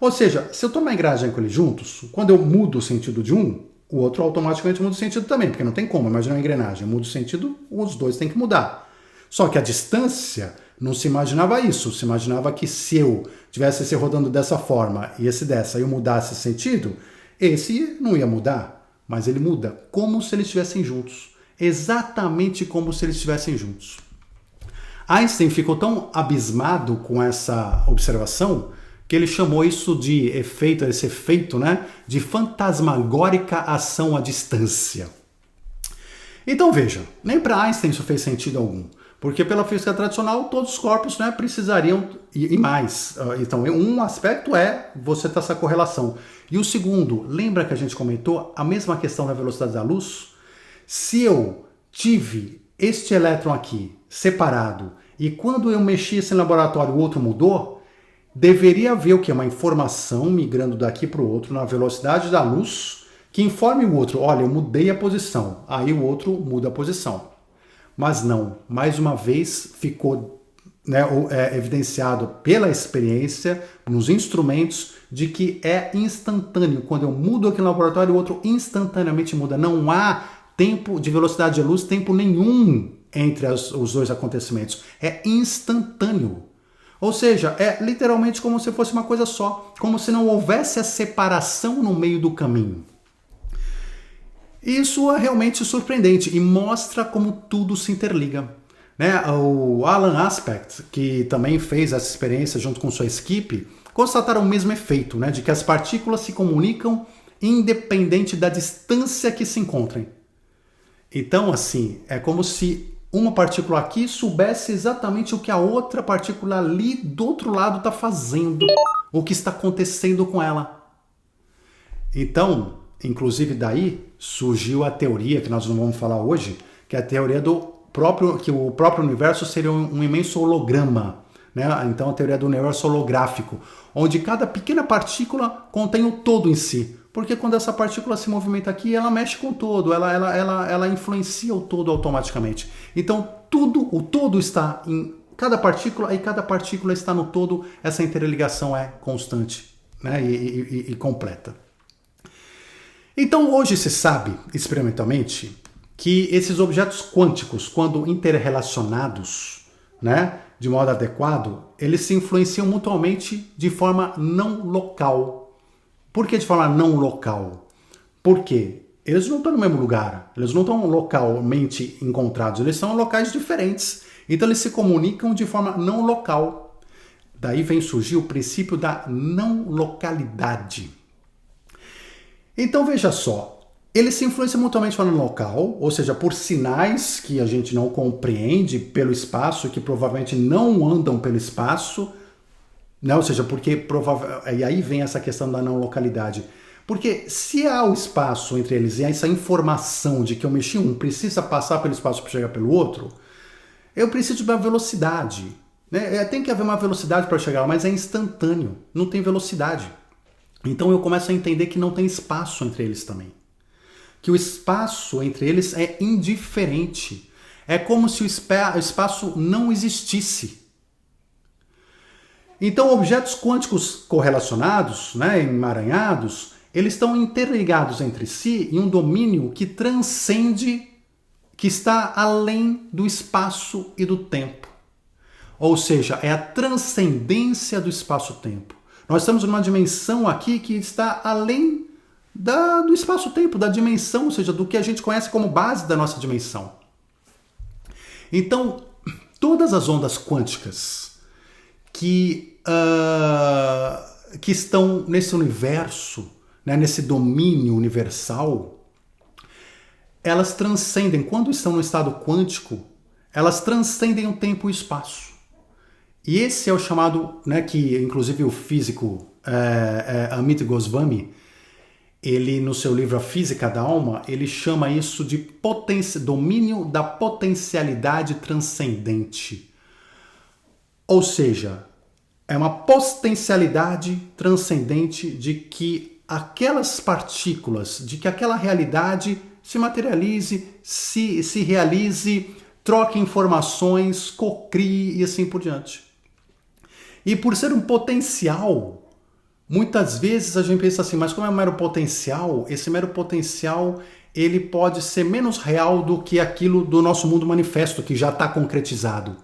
Ou seja, se eu estou numa engrenagem com eles juntos, quando eu mudo o sentido de um, o outro automaticamente muda o sentido também, porque não tem como, imagina uma engrenagem, muda o sentido, os dois têm que mudar. Só que a distância, não se imaginava isso, se imaginava que se eu tivesse esse rodando dessa forma e esse dessa, e eu mudasse esse sentido, esse não ia mudar, mas ele muda como se eles estivessem juntos, exatamente como se eles estivessem juntos. Einstein ficou tão abismado com essa observação que ele chamou isso de esse efeito, de fantasmagórica ação à distância. Então veja, nem para Einstein isso fez sentido algum, porque pela física tradicional todos os corpos precisariam, e mais, então um aspecto é você ter essa correlação, e o segundo, lembra que a gente comentou a mesma questão da velocidade da luz? Se eu tive este elétron aqui separado e quando eu mexi esse laboratório o outro mudou, deveria haver o que? Uma informação migrando daqui para o outro na velocidade da luz que informe o outro, olha, eu mudei a posição, aí o outro muda a posição. Mas não, mais uma vez ficou, né, evidenciado pela experiência, nos instrumentos, de que é instantâneo. Quando eu mudo aqui no laboratório, o outro instantaneamente muda. Não há tempo de velocidade de luz, tempo nenhum entre os dois acontecimentos. É instantâneo. Ou seja, é literalmente como se fosse uma coisa só, como se não houvesse a separação no meio do caminho. Isso é realmente surpreendente e mostra como tudo se interliga. Né? O Alan Aspect, que também fez essa experiência junto com sua equipe, constataram o mesmo efeito, né? De que as partículas se comunicam independente da distância que se encontrem. Então, assim, é como se uma partícula aqui soubesse exatamente o que a outra partícula ali do outro lado está fazendo, o que está acontecendo com ela. Então, inclusive daí surgiu a teoria, que nós não vamos falar hoje, que é a teoria que o próprio universo seria um imenso holograma. Né? Então a teoria do universo holográfico, onde cada pequena partícula contém o todo em si. Porque quando essa partícula se movimenta aqui, ela mexe com o todo, ela influencia o todo automaticamente. Então o todo está em cada partícula e cada partícula está no todo. Essa interligação é constante, né? e completa. Então hoje se sabe, experimentalmente, que esses objetos quânticos, quando interrelacionados, né, de modo adequado, eles se influenciam mutuamente de forma não local. Por que de forma não local? Porque eles não estão no mesmo lugar, eles não estão localmente encontrados, eles são locais diferentes. Então eles se comunicam de forma não local. Daí vem surgir o princípio da não localidade. Então veja só, eles se influenciam mutuamente de forma local, ou seja, por sinais que a gente não compreende pelo espaço, que provavelmente não andam pelo espaço, né? Ou seja, porque e aí vem essa questão da não localidade. Porque se há o espaço entre eles e essa informação de que eu mexi um precisa passar pelo espaço para chegar pelo outro, eu preciso de uma velocidade. Né? Tem que haver uma velocidade para chegar lá, mas é instantâneo, não tem velocidade. Então eu começo a entender que não tem espaço entre eles também. Que o espaço entre eles é indiferente. É como se o espaço não existisse. Então objetos quânticos correlacionados, né, emaranhados, eles estão interligados entre si em um domínio que transcende, que está além do espaço e do tempo. Ou seja, é a transcendência do espaço-tempo. Nós estamos numa dimensão aqui que está além do espaço-tempo, da dimensão, ou seja, do que a gente conhece como base da nossa dimensão. Então, todas as ondas quânticas que estão nesse universo, né, nesse domínio universal, elas transcendem, quando estão no estado quântico, elas transcendem o tempo e o espaço. E esse é o chamado, né, que inclusive o físico Amit Goswami, ele no seu livro A Física da Alma, ele chama isso de domínio da potencialidade transcendente. Ou seja, é uma potencialidade transcendente de que aquelas partículas, de que aquela realidade se materialize, se realize, troque informações, cocrie e assim por diante. E por ser um potencial, muitas vezes a gente pensa assim, mas como é um mero potencial, esse mero potencial ele pode ser menos real do que aquilo do nosso mundo manifesto, que já está concretizado.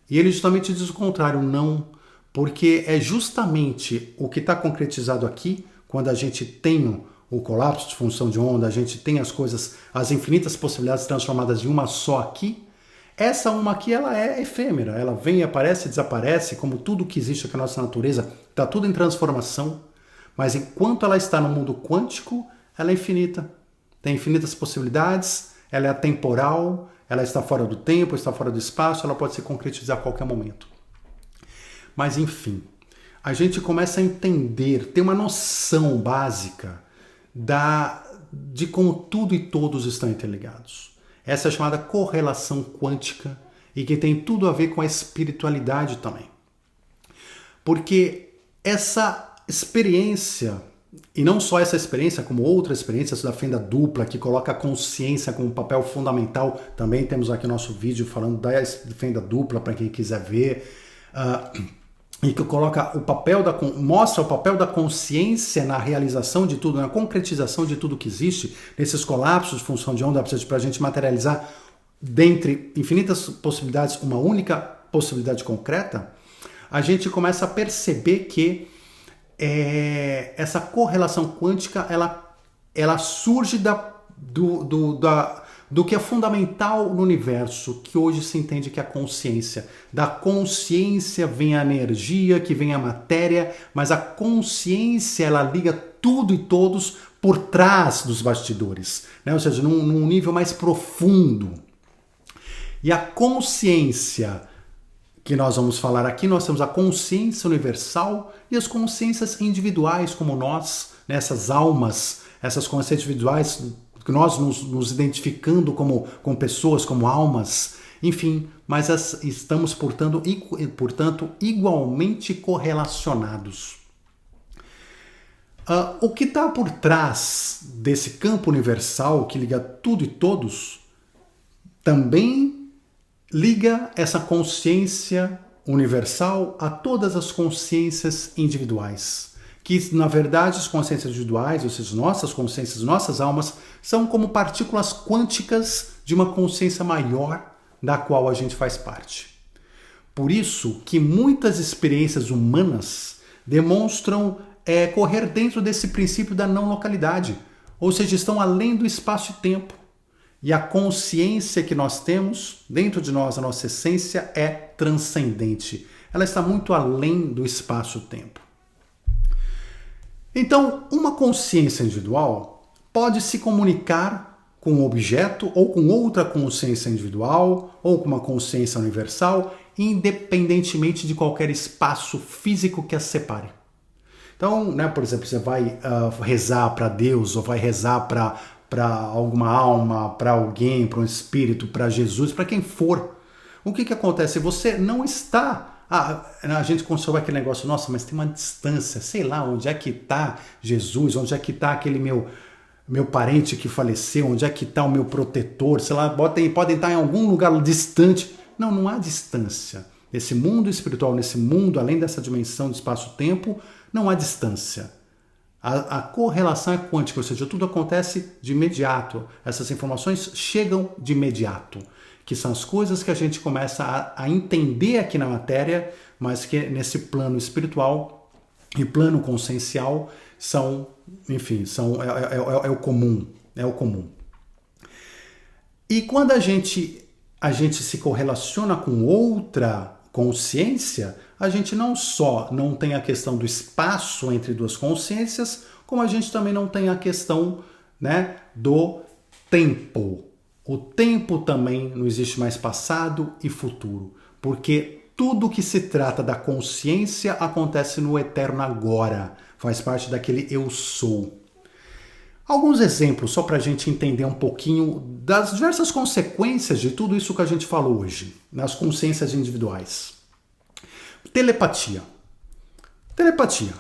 E ele justamente diz o contrário, não, porque é justamente o que está concretizado aqui, quando a gente tem o colapso de função de onda, a gente tem as coisas, as infinitas possibilidades transformadas em uma só aqui. Essa uma aqui, ela é efêmera, ela vem, aparece, desaparece, como tudo que existe aqui na nossa natureza, está tudo em transformação, mas enquanto ela está no mundo quântico, ela é infinita, tem infinitas possibilidades, ela é atemporal, ela está fora do tempo, está fora do espaço, ela pode se concretizar a qualquer momento. Mas enfim, a gente começa a entender, ter uma noção básica de como tudo e todos estão interligados. Essa é a chamada correlação quântica, e que tem tudo a ver com a espiritualidade também. Porque essa experiência, e não só essa experiência, como outras experiências da fenda dupla, que coloca a consciência como papel fundamental, também temos aqui nosso vídeo falando da fenda dupla, para quem quiser ver, e que coloca mostra o papel da consciência na realização de tudo, na concretização de tudo que existe, nesses colapsos de função de onda, para a gente materializar, dentre infinitas possibilidades, uma única possibilidade concreta. A gente começa a perceber que essa correlação quântica ela surge do que é fundamental no universo, que hoje se entende que é a consciência. Da consciência vem a energia, que vem a matéria, mas a consciência ela liga tudo e todos por trás dos bastidores, né? Ou seja, num nível mais profundo. E a consciência que nós vamos falar aqui, nós temos a consciência universal e as consciências individuais, como nós, né, essas almas, essas consciências individuais, que nós nos identificando como pessoas, como almas, enfim, mas estamos, portanto, igualmente correlacionados. O que está por trás desse campo universal que liga tudo e todos, também liga essa consciência universal a todas as consciências individuais. Que, na verdade, as consciências individuais, ou seja, nossas consciências, nossas almas, são como partículas quânticas de uma consciência maior da qual a gente faz parte. Por isso que muitas experiências humanas demonstram correr dentro desse princípio da não localidade, ou seja, estão além do espaço e tempo. E a consciência que nós temos dentro de nós, a nossa essência, é transcendente. Ela está muito além do espaço-tempo. Então, uma consciência individual pode se comunicar com um objeto ou com outra consciência individual ou com uma consciência universal, independentemente de qualquer espaço físico que as separe. Então, né, por exemplo, você vai rezar para Deus ou vai rezar para alguma alma, para alguém, para um espírito, para Jesus, para quem for. O que acontece? Você não está... a gente consola aquele negócio, nossa, mas tem uma distância, sei lá, onde é que está Jesus, onde é que está aquele meu parente que faleceu, onde é que está o meu protetor, sei lá, podem estar em algum lugar distante. Não há distância. Nesse mundo espiritual, nesse mundo, além dessa dimensão de espaço-tempo, não há distância. A correlação é quântica, ou seja, tudo acontece de imediato. Essas informações chegam de imediato, que são as coisas que a gente começa a entender aqui na matéria, mas que nesse plano espiritual e plano consciencial são, enfim, é o comum. É o comum. E quando a gente se correlaciona com outra consciência, a gente não só não tem a questão do espaço entre duas consciências, como a gente também não tem a questão, né, do tempo. O tempo também não existe mais passado e futuro, porque tudo que se trata da consciência acontece no eterno agora, faz parte daquele eu sou. Alguns exemplos, só para a gente entender um pouquinho das diversas consequências de tudo isso que a gente falou hoje, nas consciências individuais. Telepatia. Telepatia.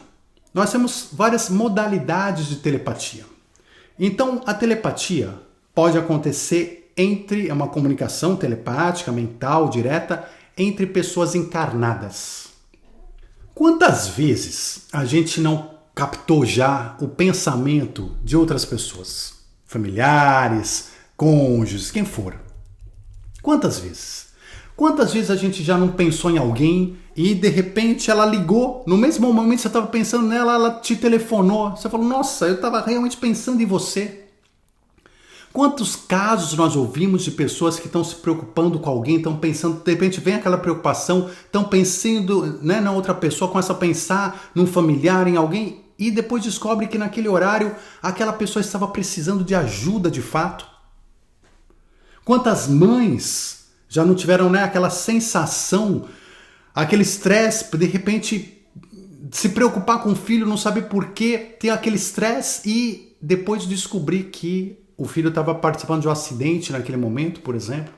Nós temos várias modalidades de telepatia. Então, a telepatia pode acontecer entre uma comunicação telepática, mental, direta, entre pessoas encarnadas. Quantas vezes a gente não captou já o pensamento de outras pessoas? Familiares, cônjuges, quem for. Quantas vezes? Quantas vezes a gente já não pensou em alguém e de repente ela ligou, no mesmo momento que você estava pensando nela, ela te telefonou. Você falou, nossa, eu estava realmente pensando em você. Quantos casos nós ouvimos de pessoas que estão se preocupando com alguém, estão pensando, de repente vem aquela preocupação, estão pensando, né, na outra pessoa, começa a pensar num familiar, em alguém, e depois descobre que naquele horário aquela pessoa estava precisando de ajuda de fato. Quantas mães já não tiveram, né, aquela sensação, aquele estresse, de repente se preocupar com o filho, não saber por quê, ter aquele estresse e depois descobrir que o filho estava participando de um acidente naquele momento, por exemplo.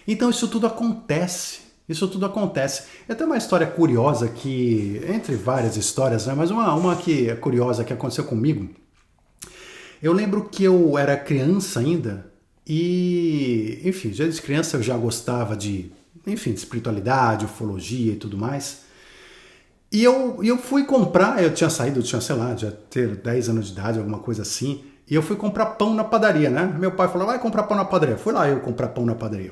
Então isso tudo acontece. Isso tudo acontece. É até uma história curiosa que, entre várias histórias, né, mas uma que é curiosa que aconteceu comigo. Eu lembro que eu era criança ainda e, enfim, desde criança eu já gostava de espiritualidade, ufologia e tudo mais. E eu fui comprar, eu tinha saído, sei lá, já ter 10 anos de idade, alguma coisa assim, e eu fui comprar pão na padaria, né? Meu pai falou, vai comprar pão na padaria. Fui lá eu comprar pão na padaria.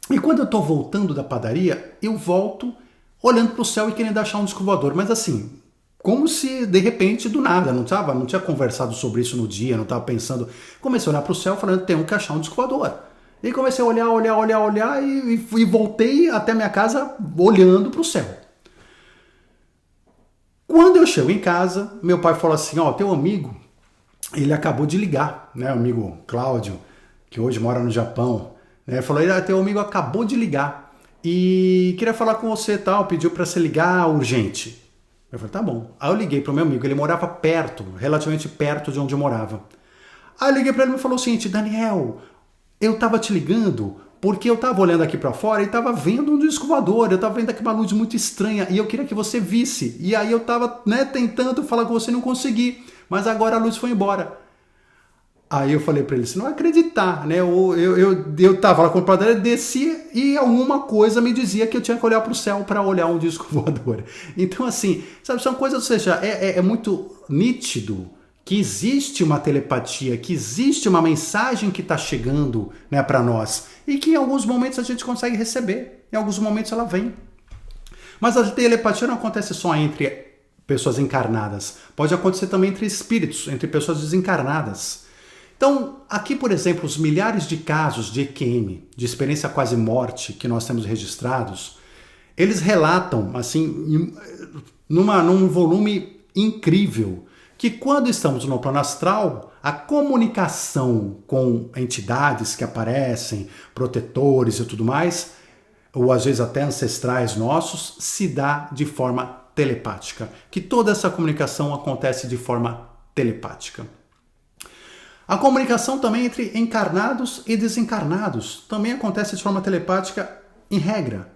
E quando eu tô voltando da padaria, eu volto olhando pro céu e querendo achar um disco voador. Mas assim, como se de repente do nada, não tinha conversado sobre isso no dia, não tava pensando. Comecei a olhar pro céu falando, tenho que achar um disco voador. E comecei a olhar e voltei até minha casa olhando pro céu. Quando eu chego em casa, meu pai falou assim, ó, teu amigo, ele acabou de ligar, né, o amigo Cláudio, que hoje mora no Japão. Ele falou, teu amigo acabou de ligar e queria falar com você e tal, pediu para você ligar urgente. Eu falei, tá bom. Aí eu liguei pro meu amigo, ele morava perto, relativamente perto de onde eu morava. Aí eu liguei para ele e falou o seguinte, Daniel, eu tava te ligando porque eu tava olhando aqui para fora e tava vendo um disco voador, eu tava vendo aqui uma luz muito estranha e eu queria que você visse. E aí eu tava, tentando falar com você e não consegui, mas agora a luz foi embora. Aí eu falei pra ele, você não vai acreditar, né? Eu tava lá com o padaria, descia e alguma coisa me dizia que eu tinha que olhar pro céu para olhar um disco voador. Então assim, sabe, são coisas, ou seja, é muito nítido que existe uma telepatia, que existe uma mensagem que está chegando, né, para nós e que em alguns momentos a gente consegue receber, em alguns momentos ela vem. Mas a telepatia não acontece só entre pessoas encarnadas, pode acontecer também entre espíritos, entre pessoas desencarnadas. Então, aqui, por exemplo, os milhares de casos de EQM, de experiência quase morte, que nós temos registrados, eles relatam, assim, num volume incrível, que quando estamos no plano astral, a comunicação com entidades que aparecem, protetores e tudo mais, ou às vezes até ancestrais nossos, se dá de forma telepática. Que toda essa comunicação acontece de forma telepática. A comunicação também entre encarnados e desencarnados também acontece de forma telepática em regra.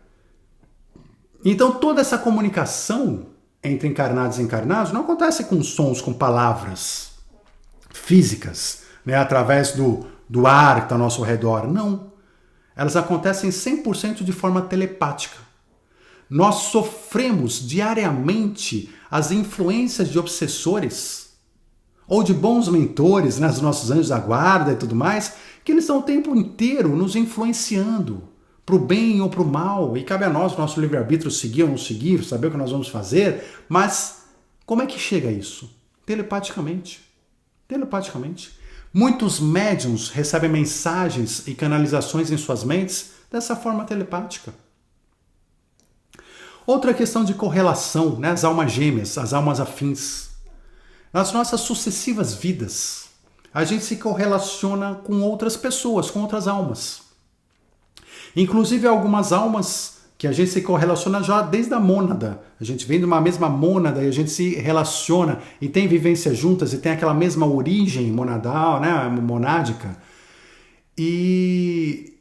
Então toda essa comunicação entre encarnados e encarnados não acontece com sons, com palavras físicas, né, através do ar que está ao nosso redor. Não. Elas acontecem 100% de forma telepática. Nós sofremos diariamente as influências de obsessores ou de bons mentores, né, os nossos anjos da guarda e tudo mais, que eles estão o tempo inteiro nos influenciando para o bem ou para o mal, e cabe a nós, o nosso livre-arbítrio, seguir ou não seguir, saber o que nós vamos fazer, mas como é que chega a isso? Telepaticamente. Telepaticamente. Muitos médiums recebem mensagens e canalizações em suas mentes dessa forma telepática. Outra questão de correlação, né, as almas gêmeas, as almas afins. Nas nossas sucessivas vidas, a gente se correlaciona com outras pessoas, com outras almas. Inclusive algumas almas que a gente se correlaciona já desde a mônada. A gente vem de uma mesma mônada e a gente se relaciona e tem vivências juntas e tem aquela mesma origem monadal, né, monádica. E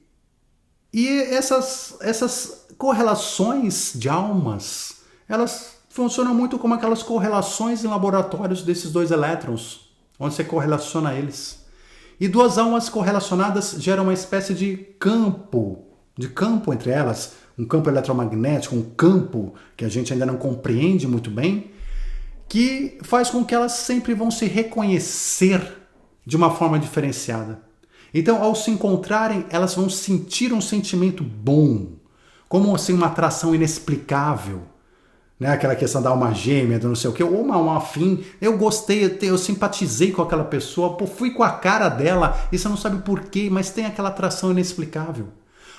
essas correlações de almas, elas funcionam muito como aquelas correlações em laboratórios desses dois elétrons, onde você correlaciona eles. E duas almas correlacionadas geram uma espécie de campo entre elas, um campo eletromagnético, um campo que a gente ainda não compreende muito bem, que faz com que elas sempre vão se reconhecer de uma forma diferenciada. Então, ao se encontrarem, elas vão sentir um sentimento bom, como assim uma atração inexplicável. Né, aquela questão da alma gêmea, do não sei o que, ou uma afim, eu gostei, eu simpatizei com aquela pessoa, fui com a cara dela, e você não sabe por quê, mas tem aquela atração inexplicável.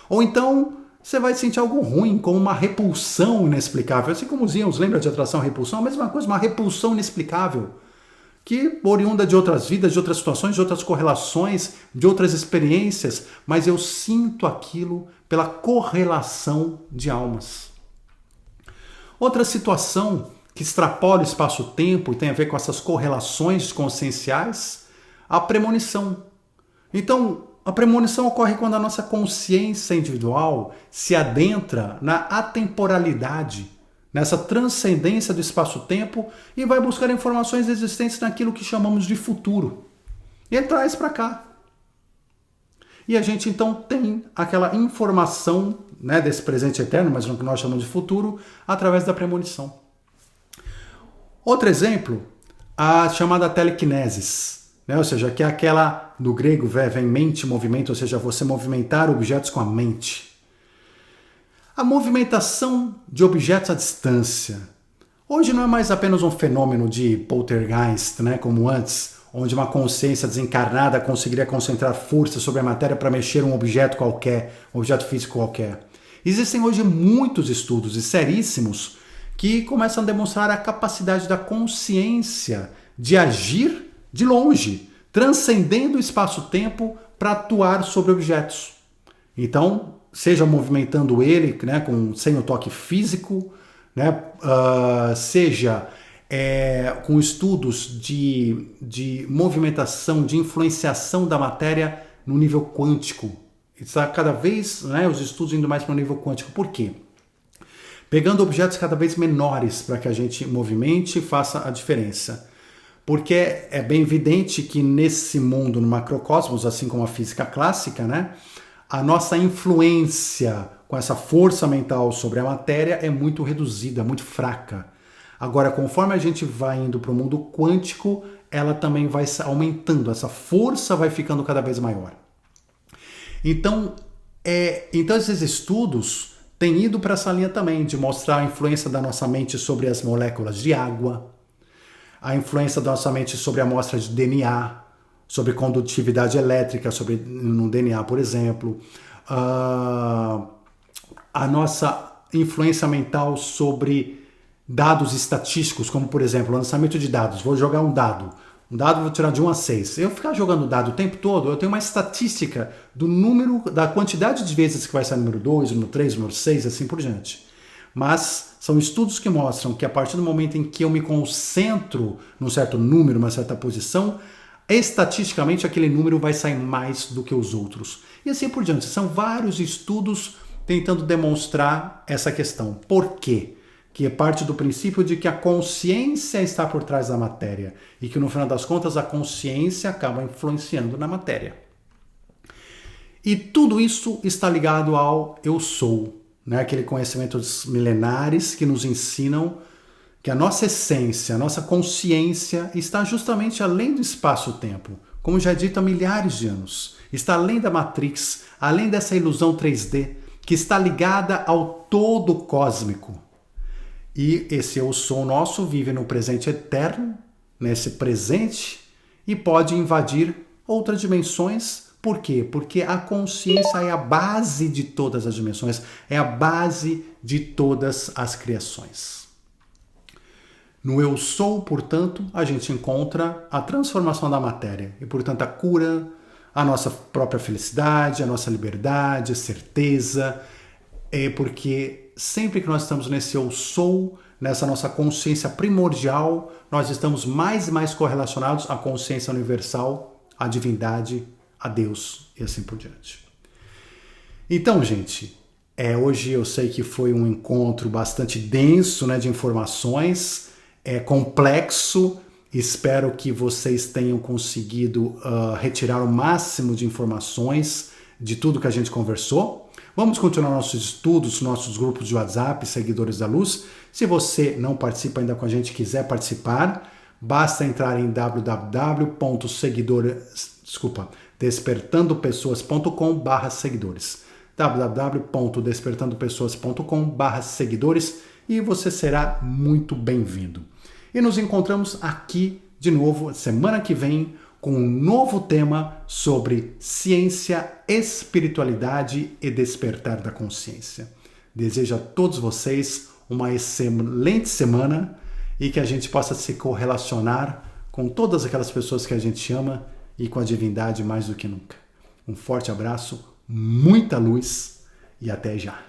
Ou então, você vai sentir algo ruim, como uma repulsão inexplicável, assim como os íons, lembra de atração e repulsão? A mesma coisa, uma repulsão inexplicável, que oriunda de outras vidas, de outras situações, de outras correlações, de outras experiências, mas eu sinto aquilo pela correlação de almas. Outra situação que extrapola o espaço-tempo e tem a ver com essas correlações conscienciais, a premonição. Então, A premonição ocorre quando a nossa consciência individual se adentra na atemporalidade, nessa transcendência do espaço-tempo e vai buscar informações existentes naquilo que chamamos de futuro. E ele traz para cá. E a gente então tem aquela informação, né, desse presente eterno, mas no que nós chamamos de futuro, através da premonição. Outro exemplo, a chamada telequinesis, né, ou seja, que é aquela, no grego vem mente, movimento, ou seja, você movimentar objetos com a mente. A movimentação de objetos à distância. Hoje não é mais apenas um fenômeno de poltergeist, né, como antes, onde uma consciência desencarnada conseguiria concentrar força sobre a matéria para mexer um objeto qualquer, um objeto físico qualquer. Existem hoje muitos estudos, e seríssimos, que começam a demonstrar a capacidade da consciência de agir de longe, transcendendo o espaço-tempo para atuar sobre objetos. Então, seja movimentando ele, né, sem o toque físico, né, seja com estudos de movimentação, de influenciação da matéria no nível quântico. Está cada vez, né, os estudos indo mais para o nível quântico. Por quê? Pegando objetos cada vez menores para que a gente movimente e faça a diferença. Porque é bem evidente que nesse mundo, no macrocosmos, assim como a física clássica, né, a nossa influência com essa força mental sobre a matéria é muito reduzida, muito fraca. Agora, conforme a gente vai indo para o mundo quântico, ela também vai aumentando, essa força vai ficando cada vez maior. Então esses estudos têm ido para essa linha também, de mostrar a influência da nossa mente sobre as moléculas de água, a influência da nossa mente sobre a amostra de DNA, sobre condutividade elétrica, no DNA, por exemplo, a nossa influência mental sobre dados estatísticos, como por exemplo, lançamento de dados. Vou jogar um dado vou tirar de 1 a 6. Eu ficar jogando dado o tempo todo, eu tenho uma estatística do número, da quantidade de vezes que vai ser número 2, número 3, número 6, assim por diante. Mas são estudos que mostram que a partir do momento em que eu me concentro num certo número, uma certa posição, estatisticamente aquele número vai sair mais do que os outros. E assim por diante. São vários estudos tentando demonstrar essa questão. Por quê? Que parte do princípio de que a consciência está por trás da matéria e que no final das contas a consciência acaba influenciando na matéria. E tudo isso está ligado ao eu sou, né? Aquele conhecimento milenares que nos ensinam que a nossa essência, a nossa consciência está justamente além do espaço-tempo, como já é dito há milhares de anos. Está além da Matrix, além dessa ilusão 3D, que está ligada ao todo cósmico. E esse eu sou nosso vive no presente eterno, nesse presente, e pode invadir outras dimensões. Por quê? Porque a consciência é a base de todas as dimensões, é a base de todas as criações. No eu sou, portanto, a gente encontra a transformação da matéria e, portanto, a cura, a nossa própria felicidade, a nossa liberdade, a certeza, porque sempre que nós estamos nesse eu sou, nessa nossa consciência primordial, nós estamos mais e mais correlacionados à consciência universal, à divindade, a Deus e assim por diante. Então, gente, hoje eu sei que foi um encontro bastante denso, né, de informações, complexo. Espero que vocês tenham conseguido retirar o máximo de informações de tudo que a gente conversou. Vamos continuar nossos estudos, nossos grupos de WhatsApp, Seguidores da Luz. Se você não participa ainda com a gente e quiser participar, basta entrar em despertandopessoas.com/seguidores. www.despertandopessoas.com/seguidores e você será muito bem-vindo. E nos encontramos aqui de novo semana que vem com um novo tema sobre ciência, espiritualidade e despertar da consciência. Desejo a todos vocês uma excelente semana e que a gente possa se correlacionar com todas aquelas pessoas que a gente ama e com a divindade mais do que nunca. Um forte abraço, muita luz e até já!